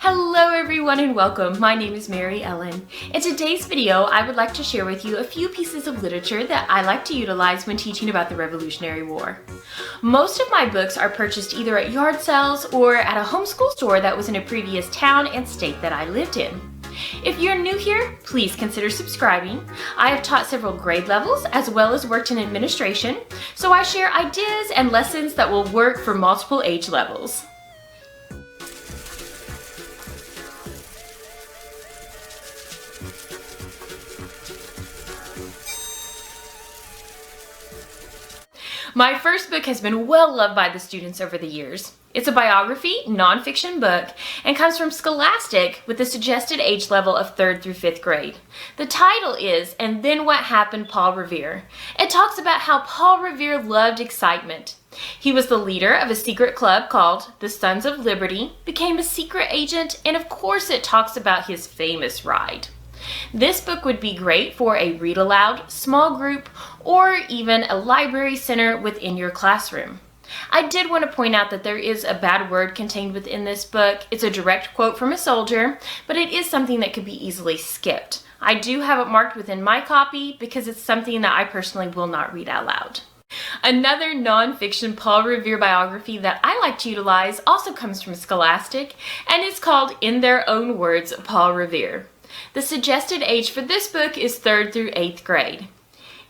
Hello everyone and welcome. My name is Mary Ellen. In today's video, I would like to share with you a few pieces of literature that I like to utilize when teaching about the Revolutionary War. Most of my books are purchased either at yard sales or at a homeschool store that was in a previous town and state that I lived in. If you're new here, please consider subscribing. I have taught several grade levels as well as worked in administration, so I share ideas and lessons that will work for multiple age levels. My first book has been well loved by the students over the years. It's a biography, nonfiction book, and comes from Scholastic with the suggested age level of 3rd through 5th grade. The title is And Then What Happened, Paul Revere. It talks about how Paul Revere loved excitement. He was the leader of a secret club called the Sons of Liberty, became a secret agent, and of course it talks about his famous ride. This book would be great for a read-aloud, small group, or even a library center within your classroom. I did want to point out that there is a bad word contained within this book. It's a direct quote from a soldier, but it is something that could be easily skipped. I do have it marked within my copy because it's something that I personally will not read out loud. Another nonfiction Paul Revere biography that I like to utilize also comes from Scholastic, and it's called In Their Own Words, Paul Revere. The suggested age for this book is 3rd through 8th grade.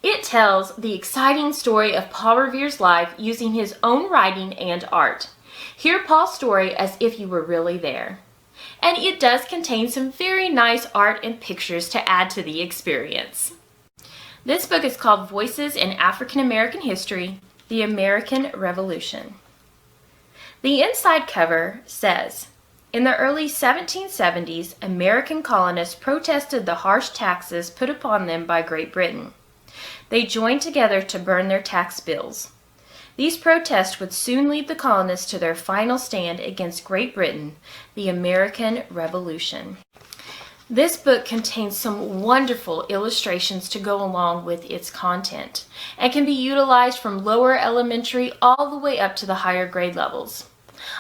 It tells the exciting story of Paul Revere's life using his own writing and art. Hear Paul's story as if you were really there. And it does contain some very nice art and pictures to add to the experience. This book is called Voices in African American History, The American Revolution. The inside cover says, in the early 1770s, American colonists protested the harsh taxes put upon them by Great Britain. They joined together to burn their tax bills. These protests would soon lead the colonists to their final stand against Great Britain, the American Revolution. This book contains some wonderful illustrations to go along with its content and can be utilized from lower elementary all the way up to the higher grade levels.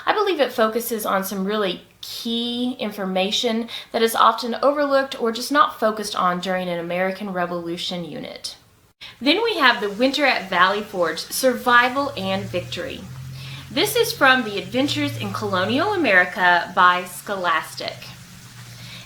I believe it focuses on some really key information that is often overlooked or just not focused on during an American Revolution unit. Then we have The Winter at Valley Forge, Survival and Victory. This is from The Adventures in Colonial America by Scholastic.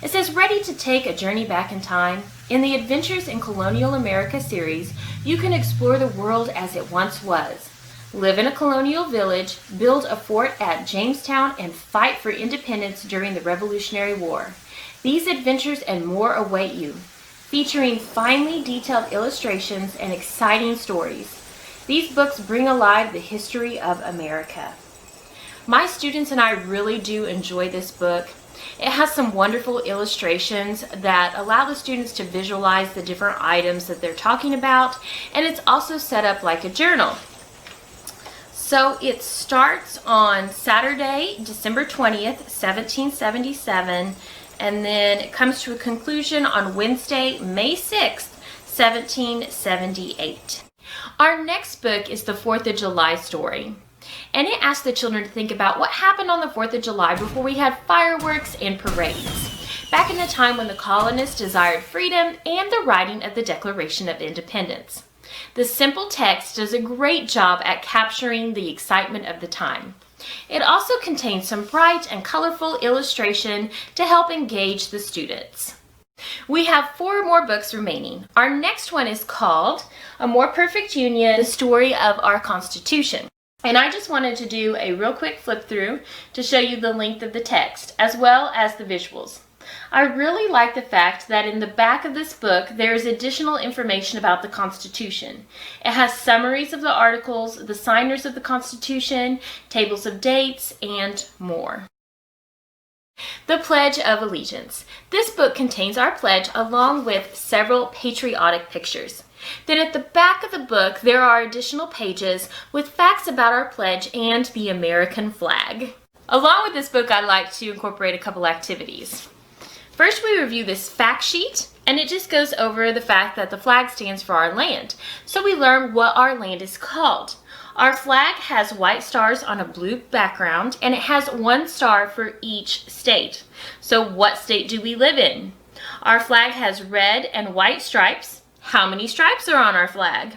It says, ready to take a journey back in time? In the Adventures in Colonial America series, you can explore the world as it once was. Live in a colonial village, build a fort at Jamestown, and fight for independence during the Revolutionary War. These adventures and more await you, featuring finely detailed illustrations and exciting stories. These books bring alive the history of America. My students and I really do enjoy this book. It has some wonderful illustrations that allow the students to visualize the different items that they're talking about, and it's also set up like a journal. So it starts on Saturday, December 20th, 1777, and then it comes to a conclusion on Wednesday, May 6th, 1778. Our next book is the 4th of July story, and it asks the children to think about what happened on the 4th of July before we had fireworks and parades, back in the time when the colonists desired freedom and the writing of the Declaration of Independence. The simple text does a great job at capturing the excitement of the time. It also contains some bright and colorful illustration to help engage the students. We have 4 more books remaining. Our next one is called A More Perfect Union, The Story of Our Constitution. And I just wanted to do a real quick flip through to show you the length of the text as well as the visuals. I really like the fact that in the back of this book there is additional information about the Constitution. It has summaries of the articles, the signers of the Constitution, tables of dates, and more. The Pledge of Allegiance. This book contains our pledge along with several patriotic pictures. Then at the back of the book there are additional pages with facts about our pledge and the American flag. Along with this book I like to incorporate a couple activities. First, we review this fact sheet, and it just goes over the fact that the flag stands for our land. So we learn what our land is called. Our flag has white stars on a blue background, and it has 1 star for each state. So what state do we live in? Our flag has red and white stripes. How many stripes are on our flag?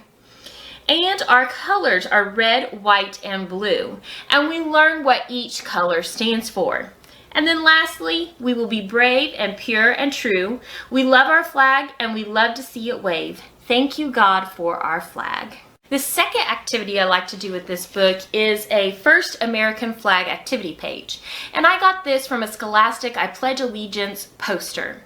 And our colors are red, white, and blue. And we learn what each color stands for. And then lastly, we will be brave and pure and true. We love our flag and we love to see it wave. Thank you, God, for our flag. The second activity I like to do with this book is a First American Flag activity page. And I got this from a Scholastic I Pledge Allegiance poster.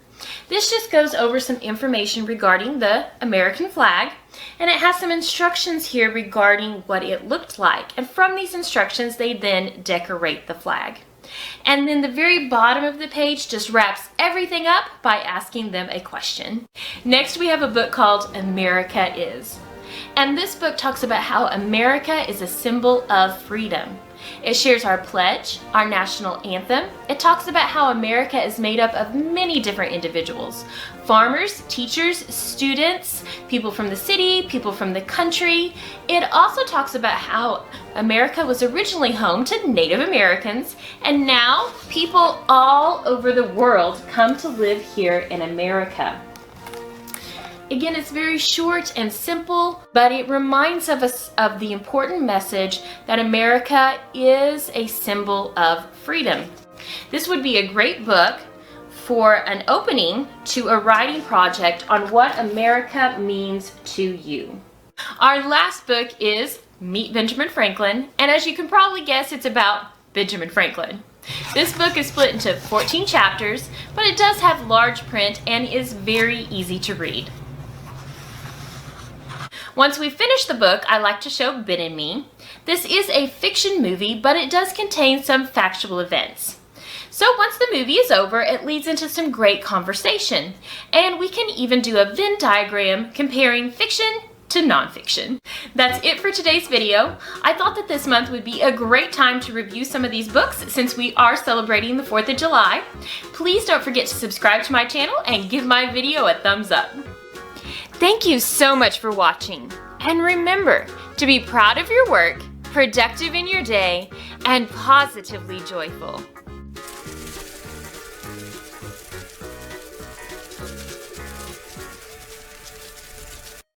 This just goes over some information regarding the American flag, and it has some instructions here regarding what it looked like. And from these instructions, they then decorate the flag. And then the very bottom of the page just wraps everything up by asking them a question. Next, we have a book called America Is. And this book talks about how America is a symbol of freedom. It shares our pledge, our national anthem. It talks about how America is made up of many different individuals. Farmers, teachers, students, people from the city, people from the country. It also talks about how America was originally home to Native Americans, and now people all over the world come to live here in America. Again, it's very short and simple, but it reminds us of the important message that America is a symbol of freedom. This would be a great book for an opening to a writing project on what America means to you. Our last book is Meet Benjamin Franklin, and as you can probably guess, it's about Benjamin Franklin. This book is split into 14 chapters, but it does have large print and is very easy to read. Once we finish the book, I like to show Ben and Me. This is a fiction movie, but it does contain some factual events. So once the movie is over, it leads into some great conversation. And we can even do a Venn diagram comparing fiction to nonfiction. That's it for today's video. I thought that this month would be a great time to review some of these books since we are celebrating the 4th of July. Please don't forget to subscribe to my channel and give my video a thumbs up. Thank you so much for watching. And remember to be proud of your work, productive in your day, and positively joyful.